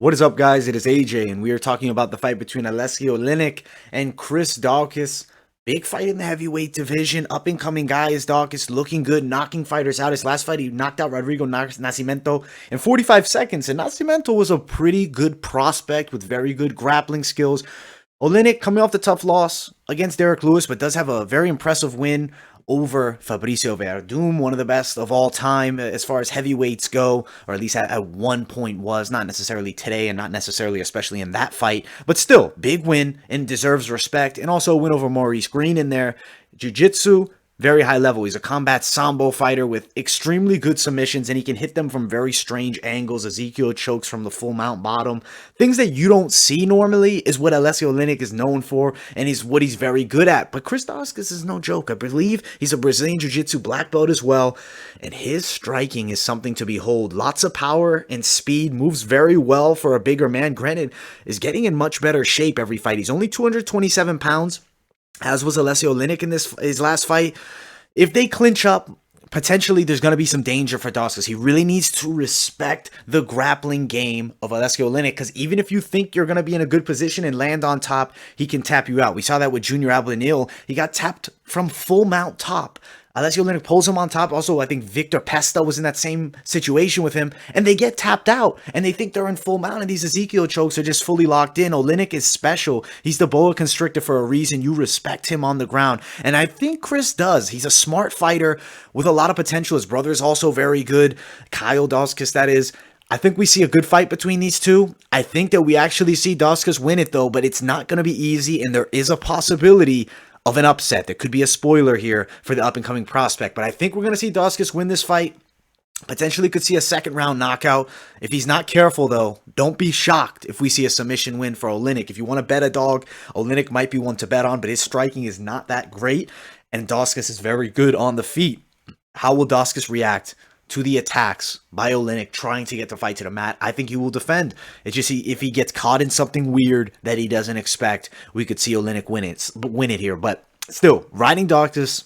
What is up, guys? It is AJ, and we are talking about the fight between Aleksei Oleinik and Chris Daukaus. Big fight in the heavyweight division. Up-and-coming guy is Daukaus, looking good, knocking fighters out. His last fight, he knocked out Rodrigo Nascimento in 45 seconds, and Nascimento was a pretty good prospect with very good grappling skills. Oleinik coming off the tough loss against Derek Lewis, but does have a very impressive win over Fabricio Werdum, one of the best of all time as far as heavyweights go, or at least at one point was, not necessarily today and not necessarily especially in that fight, but still, big win and deserves respect, and also a win over Maurice Green in there. Jiu-Jitsu, very high level. He's a combat sambo fighter with extremely good submissions, and he can hit them from very strange angles. Ezekiel chokes from the full mount bottom. Things that you don't see normally is what Aleksei Oleinik is known for, and is what he's very good at. But Chris Daukaus is no joke. I believe he's a Brazilian Jiu-Jitsu black belt as well, and his striking is something to behold. Lots of power and speed, moves very well for a bigger man. Granted, is getting in much better shape every fight. He's only 227 pounds. As was Aleksei Oleinik in his last fight. If they clinch up, potentially there's going to be some danger for Daukaus. He really needs to respect the grappling game of Aleksei Oleinik, because even if you think you're going to be in a good position and land on top, he can tap you out. We saw that with Junior Ablanil. He got tapped from full mount top. Aleksei Oleinik pulls him on top. Also, I think Victor Pesta was in that same situation with him, and they get tapped out, and they think they're in full mount, and these Ezekiel chokes are just fully locked in. Oleinik is special. He's the boa constrictor for a reason. You respect him on the ground, and I think Chris does. He's a smart fighter with a lot of potential. His brother is also very good. Kyle Daukaus, that is. I think we see a good fight between these two. I think that we actually see Daukaus win it, though, but it's not going to be easy, and there is a possibility of an upset. There could be a spoiler here for the up-and-coming prospect, but I think we're going to see Daukaus win this fight. Potentially could see a second-round knockout. If he's not careful, though, don't be shocked if we see a submission win for Oleinik. If you want to bet a dog, Oleinik might be one to bet on, but his striking is not that great, and Daukaus is very good on the feet. How will Daukaus react to the attacks by Oleinik trying to get the fight to the mat? I think he will defend. It's just if he gets caught in something weird that he doesn't expect, we could see Oleinik win it here. But still, riding Daukaus,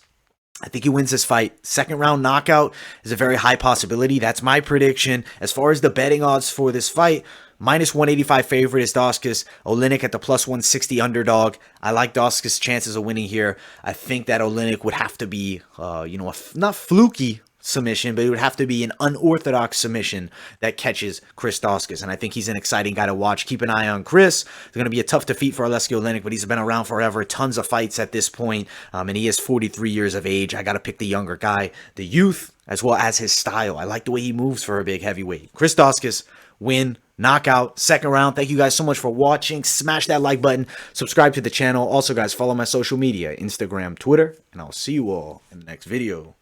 I think he wins this fight. Second round knockout is a very high possibility. That's my prediction. As far as the betting odds for this fight, minus 185 favorite is Daukaus. Oleinik at the plus 160 underdog. I like Daukaus' chances of winning here. I think that Oleinik would have to be, not fluky submission, but it would have to be an unorthodox submission that catches Chris Daukaus, and I think he's an exciting guy to watch. Keep an eye on Chris. It's going to be a tough defeat for Aleksei Oleinik, but he's been around forever, tons of fights at this point, and he is 43 years of age. I got to pick the younger guy, the youth, as well as his style. I like the way he moves for a big heavyweight. Chris Daukaus, win, knockout, second round. Thank you guys so much for watching. Smash that like button, subscribe to the channel. Also, guys, follow my social media, Instagram, Twitter, and I'll see you all in the next video.